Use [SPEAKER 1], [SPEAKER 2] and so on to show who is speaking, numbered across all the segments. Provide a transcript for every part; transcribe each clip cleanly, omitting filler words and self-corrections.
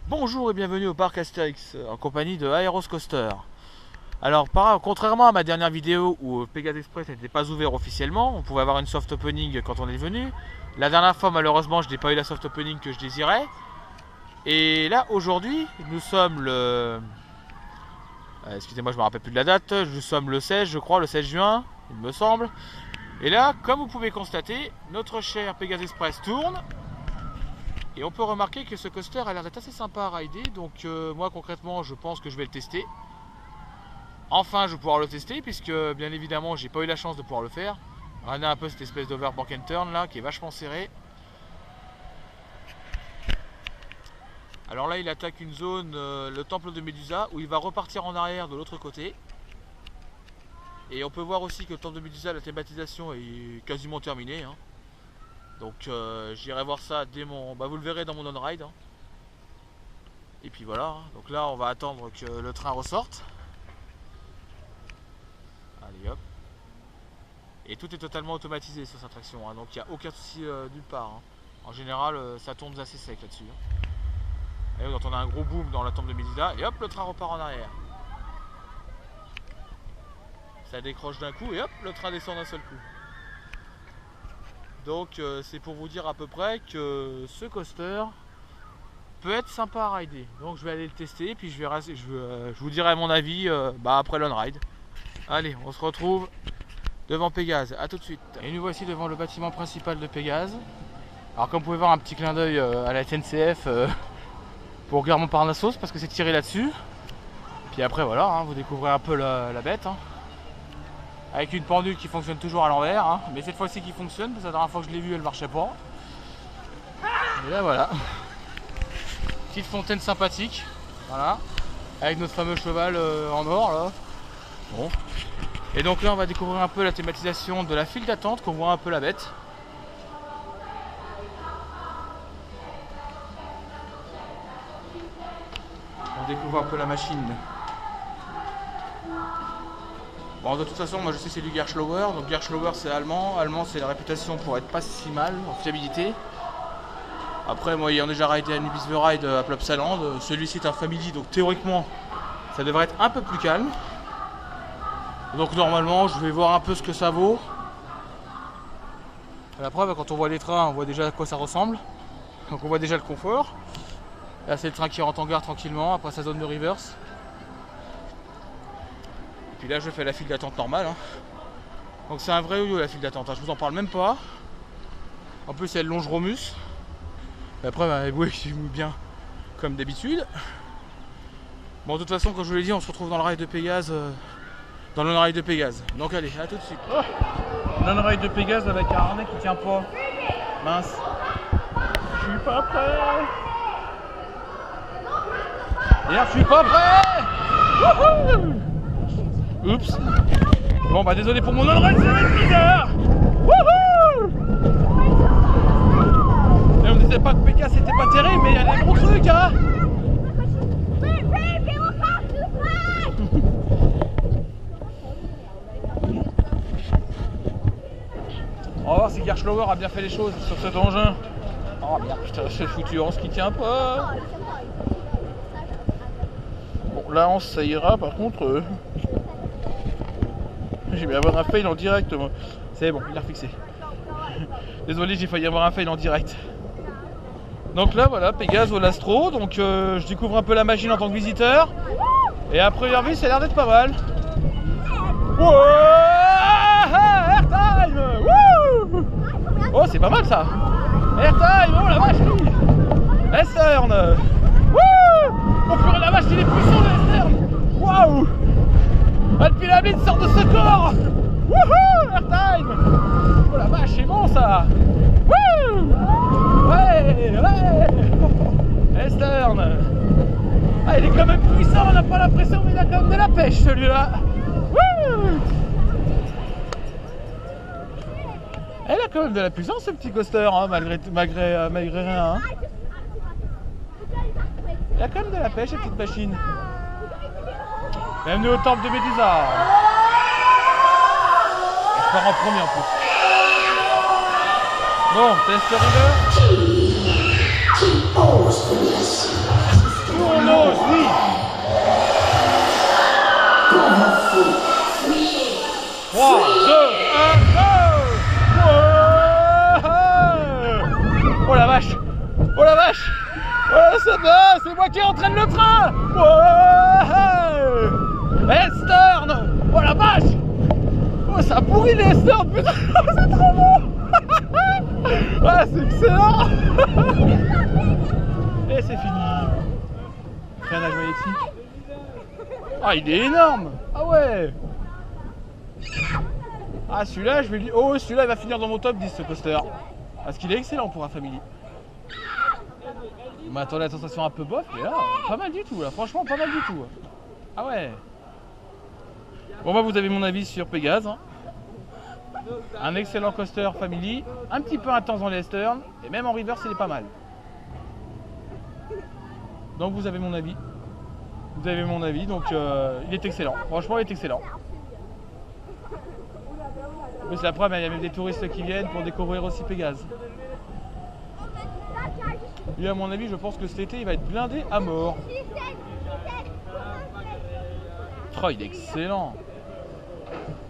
[SPEAKER 1] Bonjour et bienvenue au parc Astérix en compagnie de Aeros Coaster. Alors contrairement à ma dernière vidéo où Pegasus Express n'était pas ouvert officiellement, on pouvait avoir une soft opening quand on est venu. La dernière fois malheureusement je n'ai pas eu la soft opening que je désirais. Et là aujourd'hui nous sommes le... excusez-moi je me rappelle plus de la date, nous sommes le 16 je crois, le 16 juin il me semble. Et là comme vous pouvez constater, notre cher Pegasus Express tourne. Et on peut remarquer que ce coaster a l'air d'être assez sympa à rider, donc moi concrètement je pense que je vais le tester. Enfin je vais pouvoir le tester puisque bien évidemment j'ai pas eu la chance de pouvoir le faire. Regardez un peu cette espèce d'overbank and turn là qui est vachement serré. Alors là il attaque une zone, le temple de Médusa, où il va repartir en arrière de l'autre côté. Et on peut voir aussi que le temple de Médusa, la thématisation est quasiment terminée. Donc j'irai voir ça dès mon... vous le verrez dans mon on-ride. Et puis voilà, donc là on va attendre que le train ressorte. Allez hop. Et tout est totalement automatisé sur cette attraction, donc il n'y a aucun souci nulle part. En général ça tourne assez sec là-dessus. Et quand on a un gros boom dans la tombe de Médusa, et hop le train repart en arrière. Ça décroche d'un coup et hop le train descend d'un seul coup. Donc c'est pour vous dire à peu près que ce coaster peut être sympa à rider. Donc je vais aller le tester, puis je vous dirai mon avis après l'on-ride. Allez, on se retrouve devant Pégase, à tout de suite. Et nous voici devant le bâtiment principal de Pégase. Alors comme vous pouvez voir, un petit clin d'œil à la SNCF pour Gare Montparnasse, parce que c'est tiré là-dessus. Puis après voilà, vous découvrez un peu la bête. Avec une pendule qui fonctionne toujours à l'envers, mais cette fois-ci qui fonctionne, parce que la dernière fois que je l'ai vue elle marchait pas. Et là voilà, petite fontaine sympathique, voilà, avec notre fameux cheval en or là. Bon. Et donc là on va découvrir un peu la thématisation de la file d'attente, qu'on voit un peu la bête. On découvre un peu la machine. Bon, de toute façon, moi je sais que c'est du Gerstlauer, donc Gerstlauer c'est allemand, c'est la réputation pour être pas si mal en fiabilité. Après, moi ayant déjà ridé à Nubis The Ride à Plopsaland, celui-ci est un family, donc théoriquement ça devrait être un peu plus calme. Donc normalement, je vais voir un peu ce que ça vaut. La preuve, quand on voit les trains, on voit déjà à quoi ça ressemble. Donc on voit déjà le confort. Là c'est le train qui rentre en gare tranquillement après sa zone de reverse. Puis là je fais la file d'attente normale. Donc c'est un vrai yo-yo la file d'attente, je vous en parle même pas. En plus elle longe Romus. Et après oui, je mouille bien comme d'habitude. Bon de toute façon comme je vous l'ai dit, on se retrouve dans le rail de Pégase, dans le rail de Pégase. Donc allez, à tout de suite. Oh, le rail de Pégase avec un harnais qui tient pas. Mince. Je suis pas prêt. Et là, je suis pas prêt. Wouhou. Oups. Bon désolé pour mon on-ride, ça va être bizarre. Wouhou. Et on me disait pas que PK c'était pas terrible, mais il y a des gros trucs On va voir si Gerstlauer a bien fait les choses sur cet engin. Oh merde, putain, c'est foutu en ce qui tient pas. Bon là on ça ira par contre. J'ai bien avoir un fail en direct moi. C'est bon, il a refixé. Désolé, j'ai failli avoir un fail en direct. Donc là voilà, Pégase au Lastro. Donc je découvre un peu la machine en tant que visiteur. Et à première vue, ça a l'air d'être pas mal. Wow, Airtime. Oh, c'est pas mal ça. Airtime, oh la vache. Esterne. Oh purée la vache, il est puissant le Esterne. Waouh. Ah, le pyramide sort de ce corps. Wouhou, Airtime. Oh la vache, c'est bon ça. Wouh. Ouais. Esterne. Ah, il est quand même puissant, on n'a pas l'impression, mais il a quand même de la pêche celui-là. Wouh. Elle a quand même de la puissance ce petit coaster, malgré rien. Il a quand même de la pêche cette petite machine. Bienvenue au temple de Médusa. Je pars en premier en plus. Bon, test river. Chronos, oui. 3, 2, 1, go. Oh la vache. Oh la vache. Oh ça va, c'est moi qui entraîne le train. Eastern. Oh la vache. Oh ça pourrit les Eastern, putain. C'est trop bon. Ah c'est excellent. Et c'est fini. Freinage magnétique. Ah il est énorme. Ah ouais. Ah celui-là je vais lui... Oh celui-là il va finir dans mon top 10 ce coaster. Parce qu'il est excellent pour un family. On m'attendait à la sensation un peu bof, mais là, pas mal du tout là, franchement pas mal du tout. Ah ouais. Bon bah vous avez mon avis sur Pégase. Hein. Un excellent coaster family, un petit peu intense dans les Eastern, et même en reverse il est pas mal. Donc vous avez mon avis. Vous avez mon avis, donc il est excellent. Franchement il est excellent. Mais c'est la preuve, il y a même des touristes qui viennent pour découvrir aussi Pégase. Et à mon avis, je pense que cet été, il va être blindé à mort. Oh, il est excellent.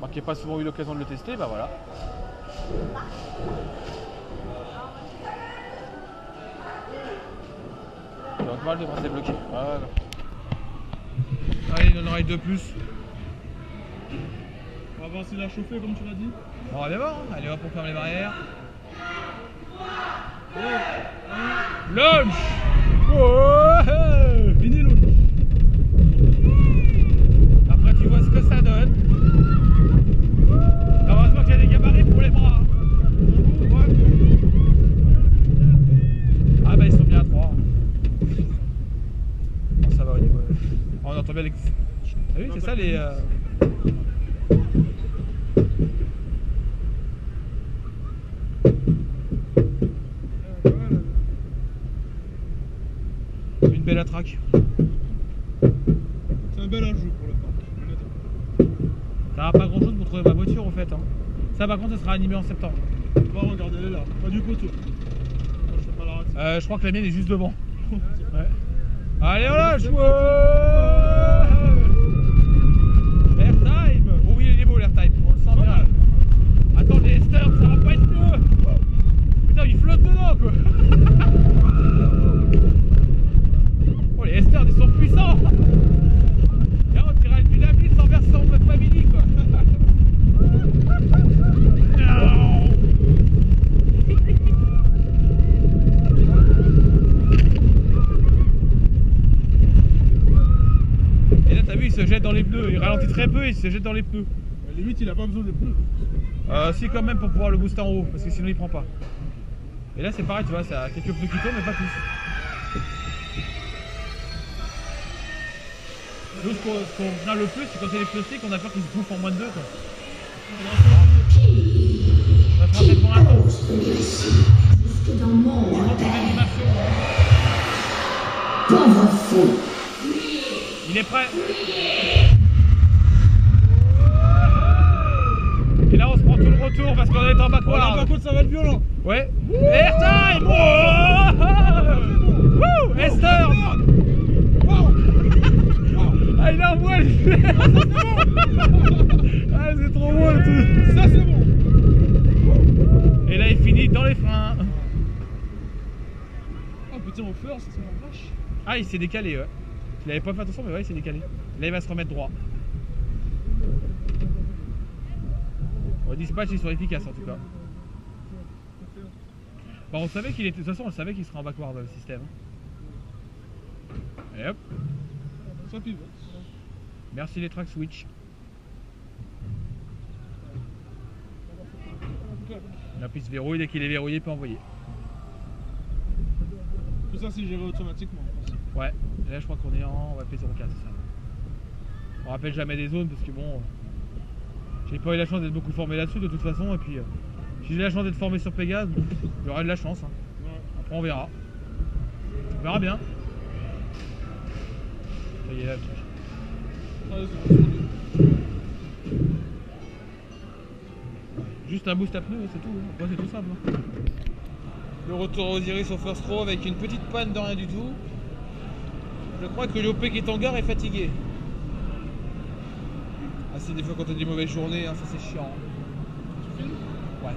[SPEAKER 1] Moi qui n'ai pas souvent eu l'occasion de le tester, bah voilà. Donc mal devrait se bloquer. Voilà. Allez, une ride de plus.
[SPEAKER 2] On va voir s'il a chauffé comme tu l'as dit.
[SPEAKER 1] On va bien voir, hein. Allez hop pour fermer les barrières. Launch. Oh,
[SPEAKER 2] fini launch.
[SPEAKER 1] Après tu vois ce que ça donne. Heureusement qu'il y a des gabarits pour les bras. Ah bah ils sont bien à 3. Bon, ça va au niveau. Oh, on entend bien les... Ah oui c'est ça les... Une belle attraque.
[SPEAKER 2] C'est un bel ajout pour le parc.
[SPEAKER 1] Ça va pas grand chose pour trouver ma voiture au fait. Hein. Ça par contre ça sera animé en septembre.
[SPEAKER 2] On va regarder, elle est là, pas du poteau.
[SPEAKER 1] Je crois que la mienne est juste devant. Ouais. Allez on lâche. Airtime. Oh oui il est beau l'airtime, on le sent bien. Attends les Eastern ça va pas être mieux. Putain il flotte dedans quoi. Oh les Eastern ils sont puissants. Là on dirait une dynamite sans version de family quoi. Et là t'as vu il se jette dans les pneus, il ralentit très peu et il se jette dans les pneus.
[SPEAKER 2] Limite il a pas besoin de pneus.
[SPEAKER 1] Si quand même pour pouvoir le booster en haut, parce que sinon il prend pas. Et là c'est pareil tu vois, ça a quelques pneus qui tournent mais pas tous. Nous ce qu'on craint le plus c'est quand c'est les pneus slick, on a peur qu'ils se bouffent en moins de 2 quoi. Ça fera peut-être pour un tour.
[SPEAKER 3] Pauvre fou.
[SPEAKER 1] Il est prêt. Et là on se prend tout le retour parce qu'on est en backward.
[SPEAKER 2] Là par contre ça va être violent.
[SPEAKER 1] Ouais. Airtime. Wouh. Esther. Ah il envoie les... Ah c'est trop beau le tout.
[SPEAKER 2] Ça c'est bon.
[SPEAKER 1] Et là il finit dans les freins.
[SPEAKER 2] Oh putain au fur ça la vache.
[SPEAKER 1] Ah il s'est décalé ouais. Il avait pas fait attention mais ouais il s'est décalé. Là il va se remettre droit. Au dispatch ils sont efficaces en tout cas. Bon, on savait qu'il était. De toute façon on savait qu'il serait en backward dans le système. Et hop.
[SPEAKER 2] Ça pivote.
[SPEAKER 1] Merci les track switch. La piste verrouille, dès qu'il est verrouillé il peut envoyer.
[SPEAKER 2] Tout ça c'est géré automatiquement.
[SPEAKER 1] Ouais, et là je crois qu'on est en P04 c'est ça. On rappelle jamais des zones parce que bon, j'ai pas eu la chance d'être beaucoup formé là-dessus de toute façon et puis si j'ai la chance d'être formé sur Pégase, j'aurai de la chance. Hein.
[SPEAKER 2] Ouais.
[SPEAKER 1] Après on verra. On verra bien. Ça y est là le truc. Juste un boost à pneus, c'est tout. Hein. Ouais, c'est tout simple. Hein. Le retour aux Osiris au first row avec une petite panne de rien du tout. Je crois que l'OP qui est en gare est fatigué. Ah, c'est des fois quand t'as des mauvaises journées, hein, ça c'est chiant. Ouais.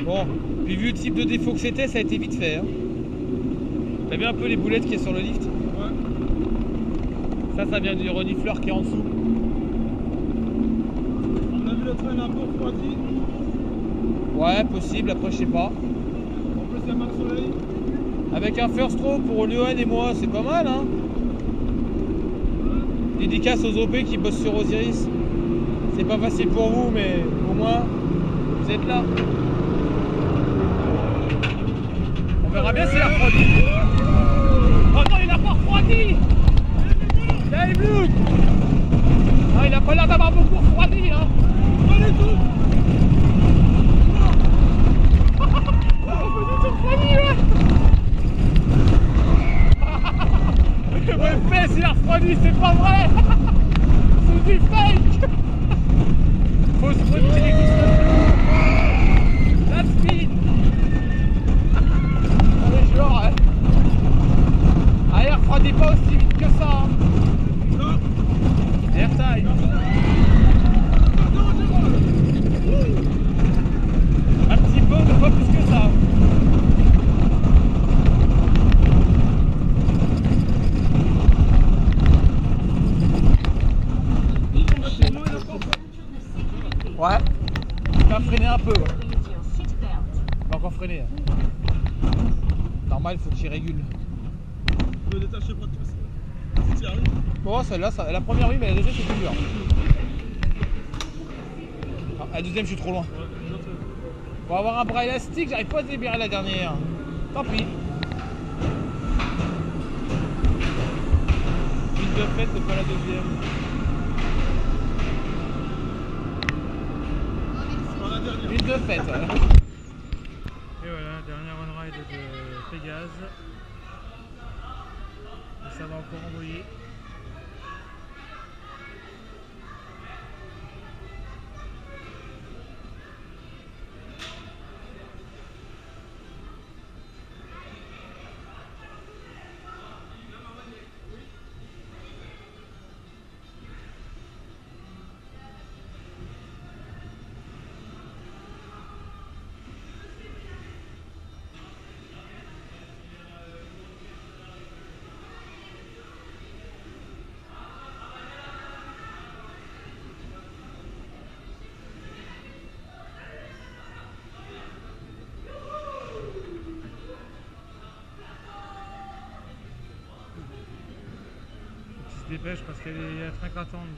[SPEAKER 1] Bon, puis vu le type de défaut que c'était, ça a été vite fait. Hein. T'as vu un peu les boulettes qu'il y a sur le lift?
[SPEAKER 2] Ouais.
[SPEAKER 1] Ça vient du renifleur qui est en dessous.
[SPEAKER 2] On a vu le train un peu refroidi.
[SPEAKER 1] Ouais, possible, après je sais pas.
[SPEAKER 2] En plus, il y a mal soleil.
[SPEAKER 1] Avec un first row pour Lyon et moi, c'est pas mal, hein. Dédicace aux OP qui bossent sur Osiris. C'est pas facile pour vous, mais au moins, vous êtes là. On verra bien s'il a refroidi. Oh non, il a pas refroidi. Il a une blouse. Ah, il a pas l'air d'avoir beaucoup refroidi, hein.
[SPEAKER 2] Pas du tout.
[SPEAKER 1] Il a pas du tout refroidi, ouais. Le fesse, il a refroidi, c'est pas vrai. C'est du fake. Faut se retirer qui se la speed. Allez, genre, hein. Ah, il refroidit pas aussi vite que ça. Hein.
[SPEAKER 2] Non.
[SPEAKER 1] Airtime. Un petit peu, mais pas plus que ça. Ouais. Il va freiner un peu. Ouais. Il va encore freiner. Normal, il faut qu'il régule.
[SPEAKER 2] Je vais détacher pas de tout ça. Si tu y arrives.
[SPEAKER 1] Bon, celle-là, la première oui, mais la deuxième c'est plus dur. Ah, la deuxième, je suis trop loin.
[SPEAKER 2] Ouais, non, c'est bon.
[SPEAKER 1] On va avoir un bras élastique, j'arrive pas à se libérer la dernière. Tant pis. Vite de fait, c'est pas la deuxième.
[SPEAKER 2] Dans la dernière.
[SPEAKER 1] Vite de fait, ouais.
[SPEAKER 4] Et voilà, dernière on-ride de Pégase. Et ça va encore envoyer. Il se dépêche parce qu'il y a train qui attendent.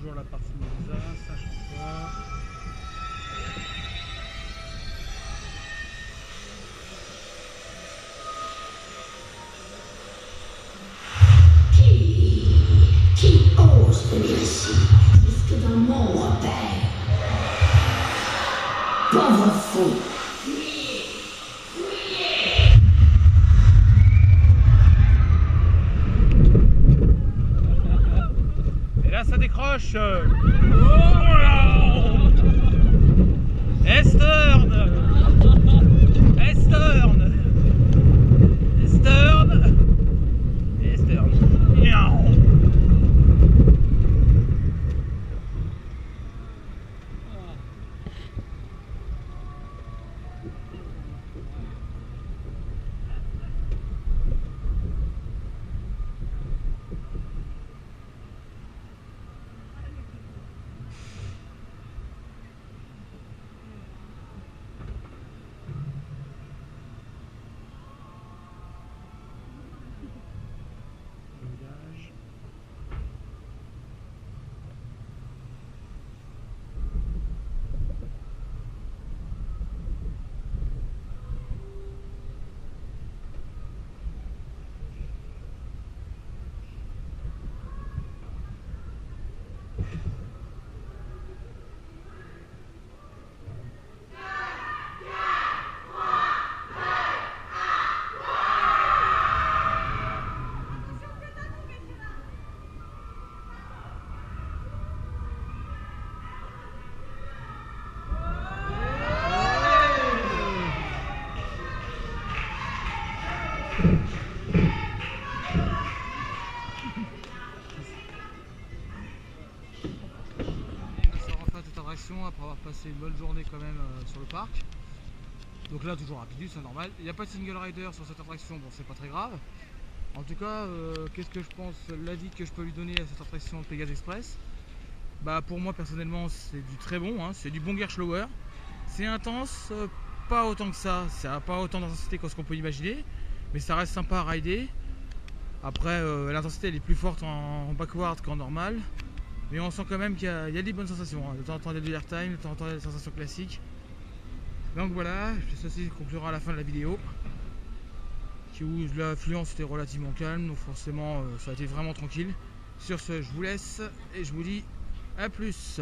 [SPEAKER 4] toujours la partie Monza, ça change pas.
[SPEAKER 3] Qui ose venir ici, jusque dans mon repère? Pauvre fou!
[SPEAKER 1] Et là ça décroche. Estern. Miaou. Après avoir passé une bonne journée quand même sur le parc. Donc là toujours rapide, c'est normal. Il n'y a pas de single rider sur cette attraction, bon c'est pas très grave. En tout cas, qu'est-ce que je pense, l'avis que je peux lui donner à cette attraction de Pegasus Express? Bah pour moi personnellement c'est du très bon, hein, c'est du bon Gerstlauer. C'est intense, pas autant que ça n'a pas autant d'intensité que ce qu'on peut imaginer, mais ça reste sympa à rider. Après l'intensité elle est plus forte en backward qu'en normal. Mais on sent quand même qu'il y a des bonnes sensations, hein. De temps en temps il y a de l'airtime, de temps en temps il y a des sensations classiques. Donc voilà, ceci conclura à la fin de la vidéo. Où l'affluence était relativement calme, donc forcément ça a été vraiment tranquille. Sur ce, je vous laisse et je vous dis à plus.